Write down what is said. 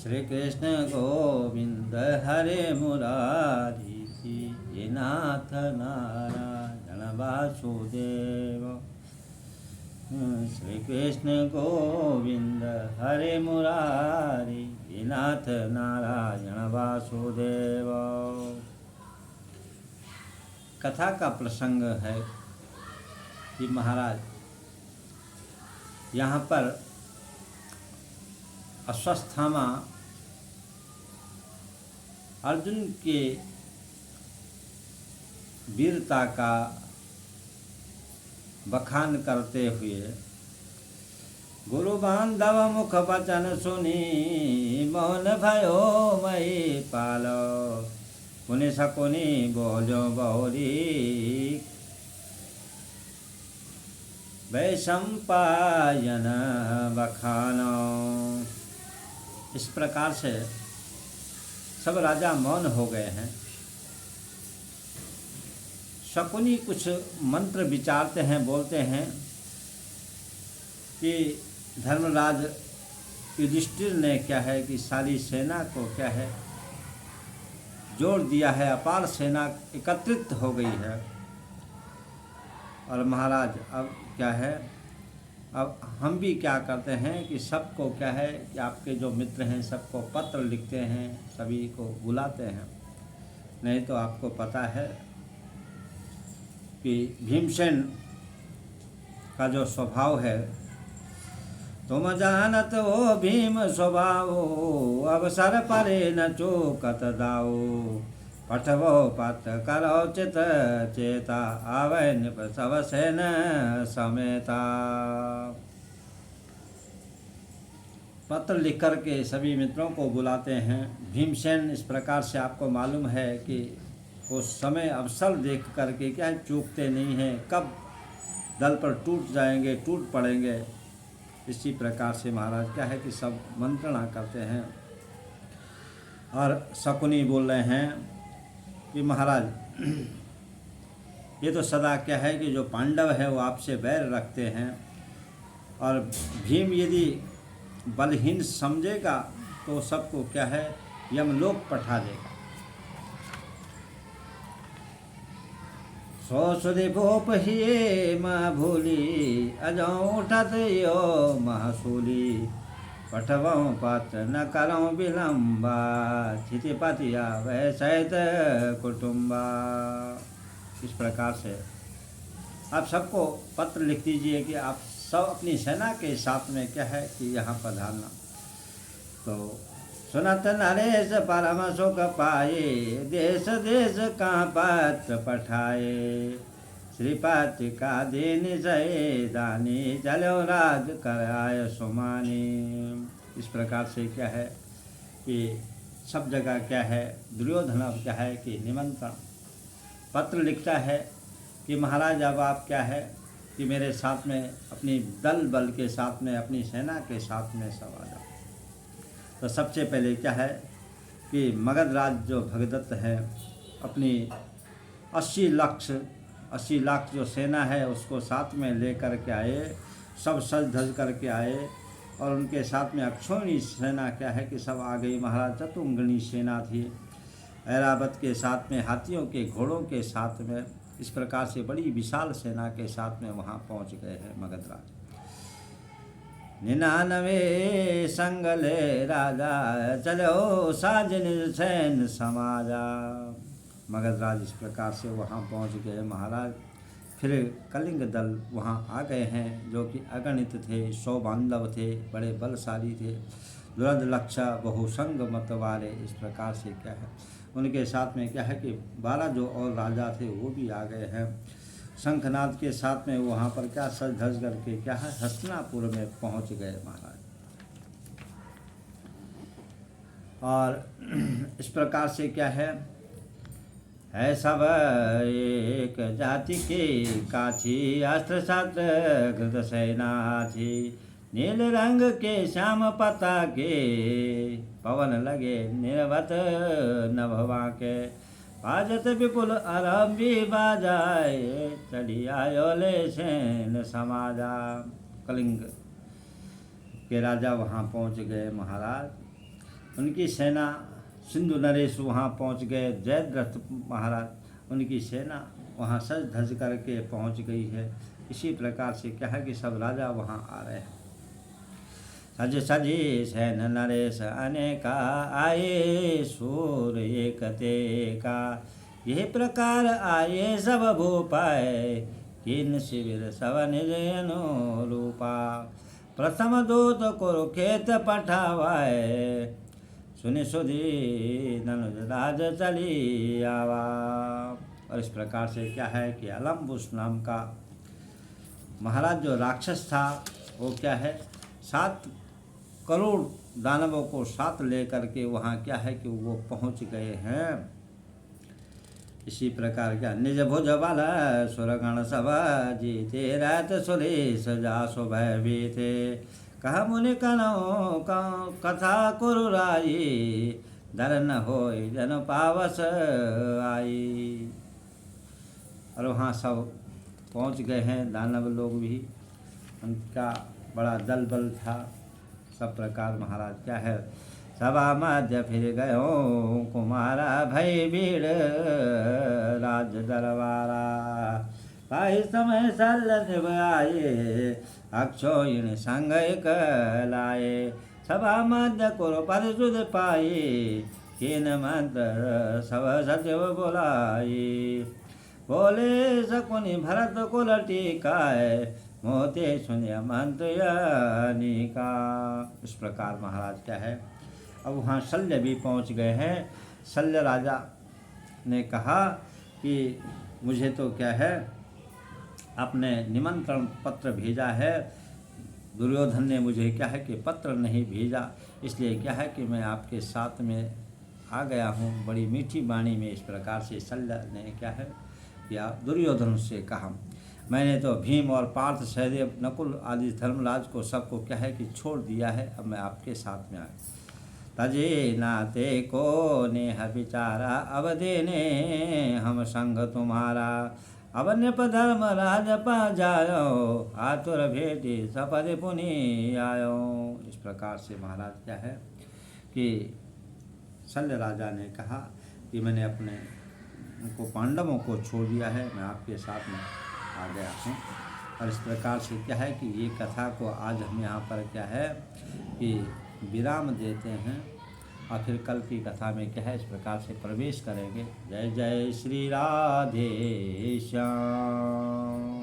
श्री कृष्ण गोविंद हरे मुरारी, ये नाथ नारायण वासुदेव। श्री कृष्ण गोविंद हरे मुरारी, ये नाथ नारायण वासुदेव। कथा का प्रसंग है कि महाराज यहाँ पर अश्वत्थामा अर्जुन के वीरता का बखान करते हुए गुरु बांधव मुख वचन सुनी, मौन भयो मई पालो, पुनि सकुनि बोलो बहुरी, वैशंपायन बखानो। इस प्रकार से सब राजा मौन हो गए हैं। शकुनी कुछ मंत्र विचारते हैं, बोलते हैं कि धर्मराज युधिष्ठिर ने क्या है कि सारी सेना को क्या है जोड़ दिया है, अपार सेना एकत्रित हो गई है। और महाराज अब क्या है, अब हम भी क्या करते हैं कि सबको क्या है कि आपके जो मित्र हैं सबको पत्र लिखते हैं, सभी को बुलाते हैं। नहीं तो आपको पता है कि भीमसेन का जो स्वभाव है, तुम जानत हो भीम स्वभाव, अवसर परे न चूकत दाओ, पठवो पत करो चित चेता, आवे निप सब सेन समेता। पत्र लिख कर के सभी मित्रों को बुलाते हैं। भीमसेन इस प्रकार से आपको मालूम है कि वो समय अवसर देख करके क्या चूकते नहीं हैं, कब दल पर टूट जाएंगे, टूट पड़ेंगे। इसी प्रकार से महाराज क्या है कि सब मंत्रणा करते हैं। और शकुनी बोल रहे हैं कि महाराज ये तो सदा क्या है कि जो पांडव है वो आपसे बैर रखते हैं, और भीम यदि बलहीन समझेगा तो सबको क्या है यमलोक पठा देगा। सो सुदीपोप ही माँ भूली, अजो उठत यो महासूली, पठवों पत्र न करो विलम्बा, चितिपतिया वह सहित कुटुम्बा। इस प्रकार से आप सबको पत्र लिख दीजिए कि आप सब अपनी सेना के साथ में क्या है कि यहाँ पधारना। तो सुनत नरेश परम सुख पाए, देश देश कहाँ पत्र पठाए, श्रीपति का दीन जय दानी, चलो राज कराय सुमानी। इस प्रकार से क्या है कि सब जगह क्या है दुर्योधन अब क्या है कि निमंत्रण पत्र लिखता है कि महाराज अब आप क्या है कि मेरे साथ में अपनी दल बल के साथ में अपनी सेना के साथ में सब आ जाओ। तो सबसे पहले क्या है कि मगधराज जो भगदत्त है अपनी 80 लाख जो सेना है उसको साथ में लेकर के आए, सब सज धज करके आए। और उनके साथ में अक्षौणी सेना क्या है कि सब आ गई। महाराज चतुर्गणी सेना थी, ऐरावत के साथ में हाथियों के घोड़ों के साथ में। इस प्रकार से बड़ी विशाल सेना के साथ में वहाँ पहुँच गए हैं मगधराज। 99 संगले राजा, चलो साजन सैन समाजा। मगधराज इस प्रकार से वहाँ पहुँच गए महाराज। फिर कलिंग दल वहाँ आ गए हैं जो कि अगणित थे, 100 बांधव थे, बड़े बलशाली थे, दुरंध लक्षा बहुसंग मत वाले। इस प्रकार से क्या है उनके साथ में क्या है कि 12 जो और राजा थे वो भी आ गए हैं। शंखनाद के साथ में वहाँ पर क्या सज धज करके क्या है हस्तिनापुर में पहुँच गए महाराज। और इस प्रकार से क्या है सब एक जाति के काछी, अस्त्र शस्त्र कृत सेना थी, नील रंग के श्याम पता के, पवन लगे निर्वत नभवा के, बाजत विपुल आरंभी बाजाए, चली आयो ले सेन समाजा। कलिंग के राजा वहाँ पहुँच गए महाराज। उनकी सेना सिंधु नरेश वहाँ पहुँच गए। जयद्रथ महाराज उनकी सेना वहाँ सज धज करके पहुँच गई है। इसी प्रकार से क्या है कि सब राजा वहाँ आ रहे हैं। सज सजी सैन नरेश अनेका आए सूर एक तेका, यही प्रकार आए सब भूपाए किन शिविर सब निज अनुरूपा। प्रथम दूत कुरुखेत पठावाए सुनि सुधी धनुज राज चली आवा। और इस प्रकार से क्या है कि अलम्बुस नाम का महाराज जो राक्षस था वो क्या है 7 करोड़ दानवों को साथ लेकर के वहाँ क्या है कि वो पहुँच गए हैं। इसी प्रकार क्या निज भुज बल सुरगण सभा जीते रात सुरेश जासो भय बीते। कहा मुनि कनौ कथा कुरुराई दर न होय जन पावस आई। और वहाँ सब पहुँच गए हैं दानव लोग भी, उनका बड़ा दल बल था। सब प्रकार महाराज क्या है सभा मध्य फिर गयो कुमारा भय भीड़ राज दरबारा। पाई समय सल निभाए अक्षोहिणी संग एक लाए। सभा मध्य कुरु पद सुध पाई किन मंत्र सब सचिव बोलाई। बोले सकुनि भरत कुल टीकाए मोते सुनिय मंत्र का। इस प्रकार महाराज क्या है अब वहाँ शल्य भी पहुँच गए हैं। शल्य राजा ने कहा कि मुझे तो क्या है अपने निमंत्रण पत्र भेजा है, दुर्योधन ने मुझे क्या है कि पत्र नहीं भेजा, इसलिए क्या है कि मैं आपके साथ में आ गया हूँ। बड़ी मीठी वाणी में इस प्रकार से शल्य ने क्या है या दुर्योधन से कहा। मैंने तो भीम और पार्थ सहदेव नकुल आदि धर्मराज को सबको क्या है कि छोड़ दिया है, अब मैं आपके साथ में आया। तजे नाते को नेह विचारा अब देने हम संग तुम्हारा। अब नृप धर्म राज पा जायो आतुर भेटी सपद पुनि आयो। इस प्रकार से महाराज क्या है कि शल्य राजा ने कहा कि मैंने अपने उनको पांडवों को छोड़ दिया है, मैं आपके साथ में आ गया हूँ। और इस प्रकार से क्या है कि ये कथा को आज हम यहाँ पर क्या है कि विराम देते हैं और फिर कल की कथा में क्या है इस प्रकार से प्रवेश करेंगे। जय जय श्री राधे श्याम।